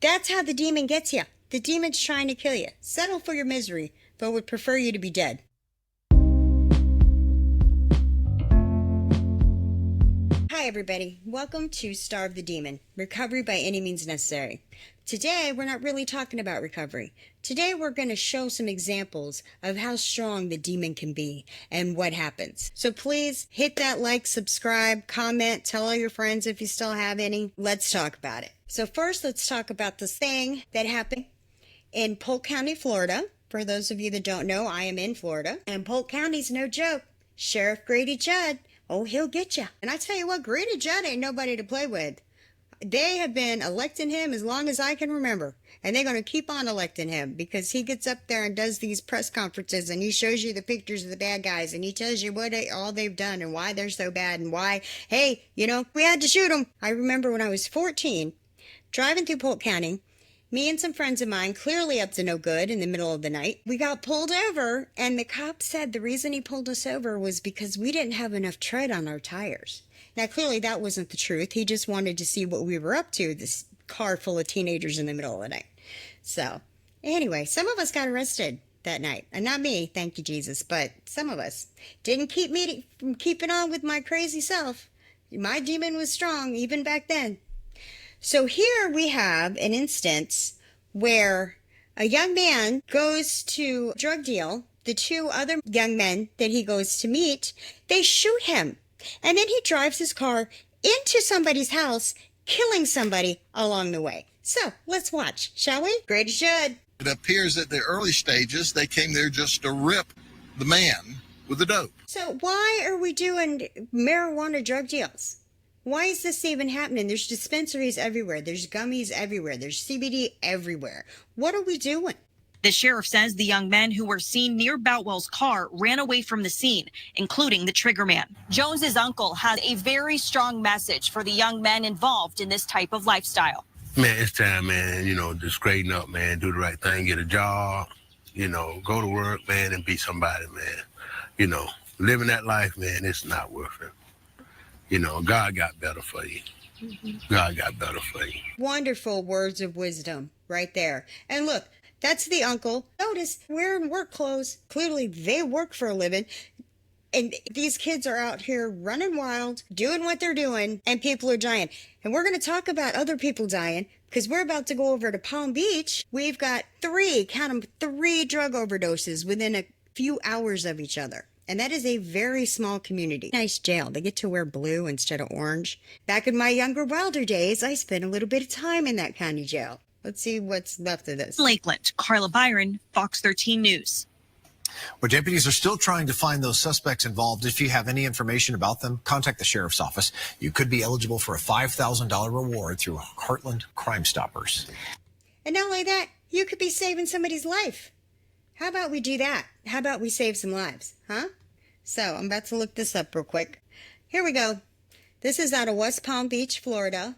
That's how the demon gets you. The demon's trying to kill you. Settle for your misery, but would prefer you to be dead. Hi everybody, welcome to Starve the Demon, recovery by any means necessary. Today we're not really talking about recovery. Today we're going to show some examples of how strong the demon can be and what happens. So please hit that like, subscribe, comment, tell all your friends if you still have any. Let's talk about it. So first let's talk about this thing that happened in Polk County, Florida. For those of you that don't know, I am in Florida, and Polk County's no joke. Sheriff Grady Judd, oh, he'll get you. And I tell you what, Grady Judd ain't nobody to play with. They have been electing him as long as I can remember. And they're going to keep on electing him because he gets up there and does these press conferences and he shows you the pictures of the bad guys and he tells you what all they've done and why they're so bad and why, hey, we had to shoot them. I remember when I was 14, driving through Polk County, me and some friends of mine, clearly up to no good in the middle of the night, we got pulled over, and the cop said the reason he pulled us over was because we didn't have enough tread on our tires. Now, clearly that wasn't the truth. He just wanted to see what we were up to, this car full of teenagers in the middle of the night. So, anyway, some of us got arrested that night. And not me, thank you, Jesus, but some of us. Didn't keep me from keeping on with my crazy self. My demon was strong, even back then. So here we have an instance where a young man goes to a drug deal. The two other young men that he goes to meet, they shoot him. And then he drives his car into somebody's house, killing somebody along the way. So let's watch, shall we? Grady Judd. It appears that the early stages, they came there just to rip the man with the dope. So why are we doing marijuana drug deals? Why is this even happening? There's dispensaries everywhere. There's gummies everywhere. There's CBD everywhere. What are we doing? The sheriff says the young men who were seen near Boutwell's car ran away from the scene, including the triggerman. Jones's uncle has a very strong message for the young men involved in this type of lifestyle. Man, it's time, man, just straighten up, man, do the right thing, get a job, go to work, man, and be somebody, man. Living that life, man, it's not worth it. God got better for you. God got better for you. Wonderful words of wisdom right there. And look, that's the uncle. Notice, wearing work clothes. Clearly, they work for a living. And these kids are out here running wild, doing what they're doing, and people are dying. And we're going to talk about other people dying because we're about to go over to Palm Beach. We've got three drug overdoses within a few hours of each other. And that is a very small community. Nice jail. They get to wear blue instead of orange. Back in my younger, wilder days, I spent a little bit of time in that county jail. Let's see what's left of this. Lakeland, Carla Byron, Fox 13 News. Well, deputies are still trying to find those suspects involved. If you have any information about them, contact the sheriff's office. You could be eligible for a $5,000 reward through Heartland Crime Stoppers. And not only that, you could be saving somebody's life. How about we do that? How about we save some lives, huh? So I'm about to look this up real quick. Here we go. This is out of West Palm Beach, Florida.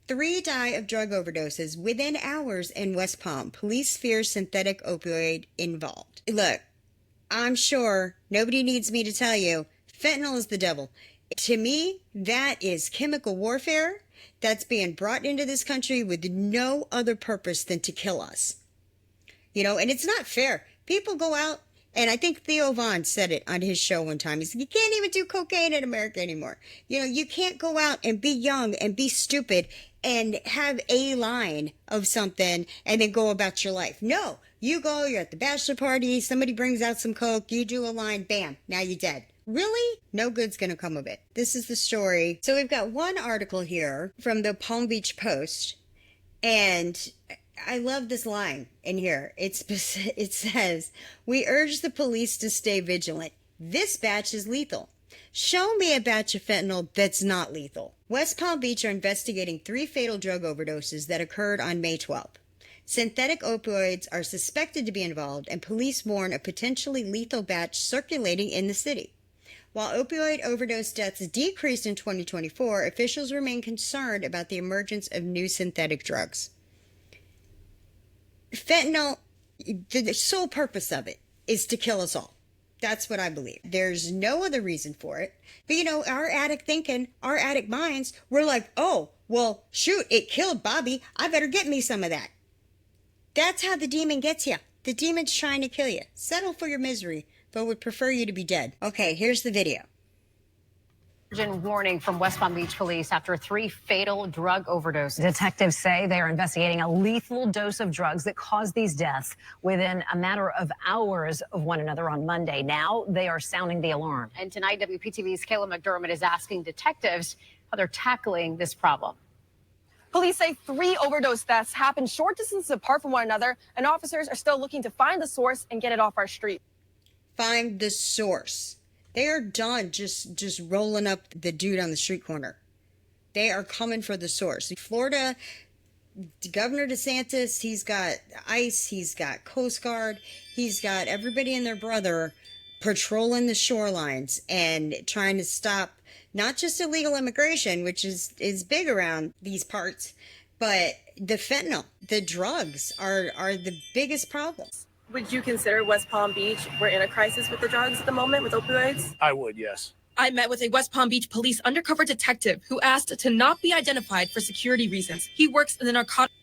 3 die of drug overdoses within hours in West Palm. Police fear synthetic opioid involved. Look, I'm sure nobody needs me to tell you, fentanyl is the devil. To me, that is chemical warfare that's being brought into this country with no other purpose than to kill us. And it's not fair. People go out, and I think Theo Vaughn said it on his show one time. He said, you can't even do cocaine in America anymore. You can't go out and be young and be stupid and have a line of something and then go about your life. No, you go, you're at the bachelor party, somebody brings out some coke, you do a line, bam, now you're dead. Really? No good's going to come of it. This is the story. So we've got one article here from the Palm Beach Post, and I love this line in here. It says, we urge the police to stay vigilant. This batch is lethal. Show me a batch of fentanyl that's not lethal. West Palm Beach are investigating 3 fatal drug overdoses that occurred on May 12th. Synthetic opioids are suspected to be involved, and police warn a potentially lethal batch circulating in the city. While opioid overdose deaths decreased in 2024, officials remain concerned about the emergence of new synthetic drugs. Fentanyl, the sole purpose of it is to kill us all. That's what I believe. There's no other reason for it. But our addict thinking, our addict minds, we're like, oh, Well, shoot, it killed Bobby. I better get me some of that. That's how the demon gets you. The demon's trying to kill you. Settle for your misery, but would prefer you to be dead. Okay, here's the video. Urgent warning from West Palm Beach police after 3 fatal drug overdoses. Detectives say they are investigating a lethal dose of drugs that caused these deaths within a matter of hours of one another on Monday. Now they are sounding the alarm. And tonight, WPTV's Kayla McDermott is asking detectives how they're tackling this problem. Police say 3 overdose deaths happened short distances apart from one another, and officers are still looking to find the source and get it off our street. Find the source. They are done just rolling up the dude on the street corner. They are coming for the source. Florida, Governor DeSantis, he's got ICE, he's got Coast Guard, he's got everybody and their brother patrolling the shorelines and trying to stop not just illegal immigration, which is big around these parts, but the fentanyl, the drugs are the biggest problems. Would you consider West Palm Beach, we're in a crisis with the drugs at the moment, with opioids? I would, yes. I met with a West Palm Beach police undercover detective who asked to not be identified for security reasons. He works in the narcotics.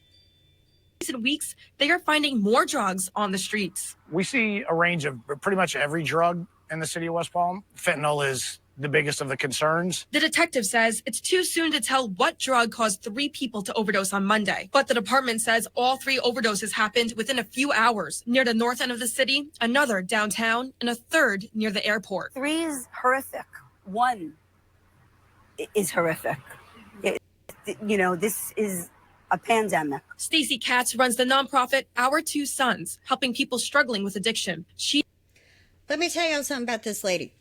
In recent weeks, they are finding more drugs on the streets. We see a range of pretty much every drug in the city of West Palm. Fentanyl is the biggest of the concerns. The detective says it's too soon to tell what drug caused 3 people to overdose on Monday. But the department says all 3 overdoses happened within a few hours near the north end of the city, another downtown, and a third near the airport. 3 is horrific. 1 is horrific. This is a pandemic. Stacey Katz runs the nonprofit Our 2 Sons, helping people struggling with addiction. Let me tell you something about this lady.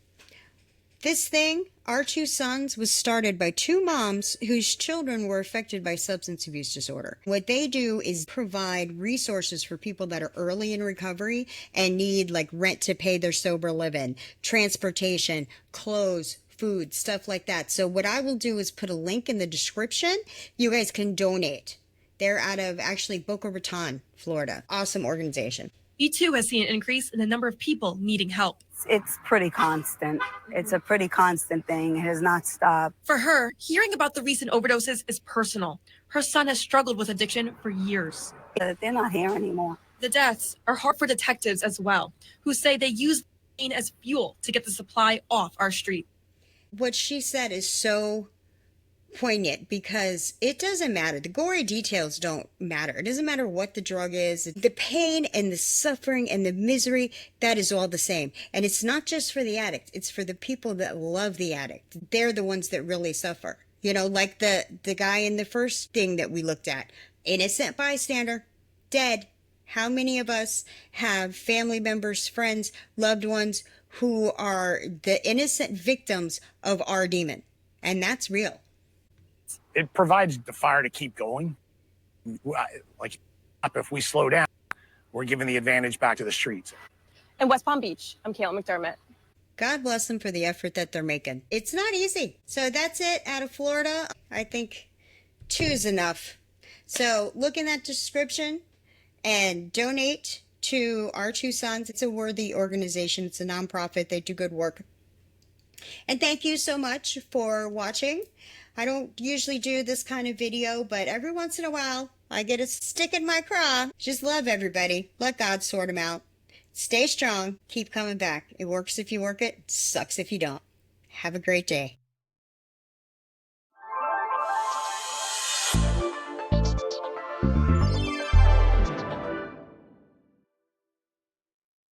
This thing, Our 2 Sons, was started by 2 moms whose children were affected by substance abuse disorder. What they do is provide resources for people that are early in recovery and need like rent to pay their sober living, transportation, clothes, food, stuff like that. So what I will do is put a link in the description. You guys can donate. They're out of actually Boca Raton, Florida. Awesome organization. E2 has seen an increase in the number of people needing help. It's pretty constant. It's a pretty constant thing. It has not stopped. For her, hearing about the recent overdoses is personal. Her son has struggled with addiction for years. They're not here anymore. The deaths are hard for detectives as well, who say they use pain as fuel to get the supply off our street. What she said is so poignant because it doesn't matter. The gory details don't matter. It doesn't matter what the drug is. The pain and the suffering and the misery, that is all the same. And it's not just for the addict. It's for the people that love the addict. They're the ones that really suffer. You know, like the guy in the first thing that we looked at. Innocent bystander, dead. How many of us have family members, friends, loved ones who are the innocent victims of our demon? And that's real. It provides the fire to keep going. Like, if we slow down, we're giving the advantage back to the streets. In West Palm Beach, I'm Kayla McDermott. God bless them for the effort that they're making. It's not easy. So that's it out of Florida. I think 2 is enough. So look in that description and donate to Our 2 Sons. It's a worthy organization. It's a nonprofit. They do good work. And thank you so much for watching. I don't usually do this kind of video, but every once in a while, I get a stick in my craw. Just love everybody. Let God sort them out. Stay strong. Keep coming back. It works if you work it. Sucks if you don't. Have a great day.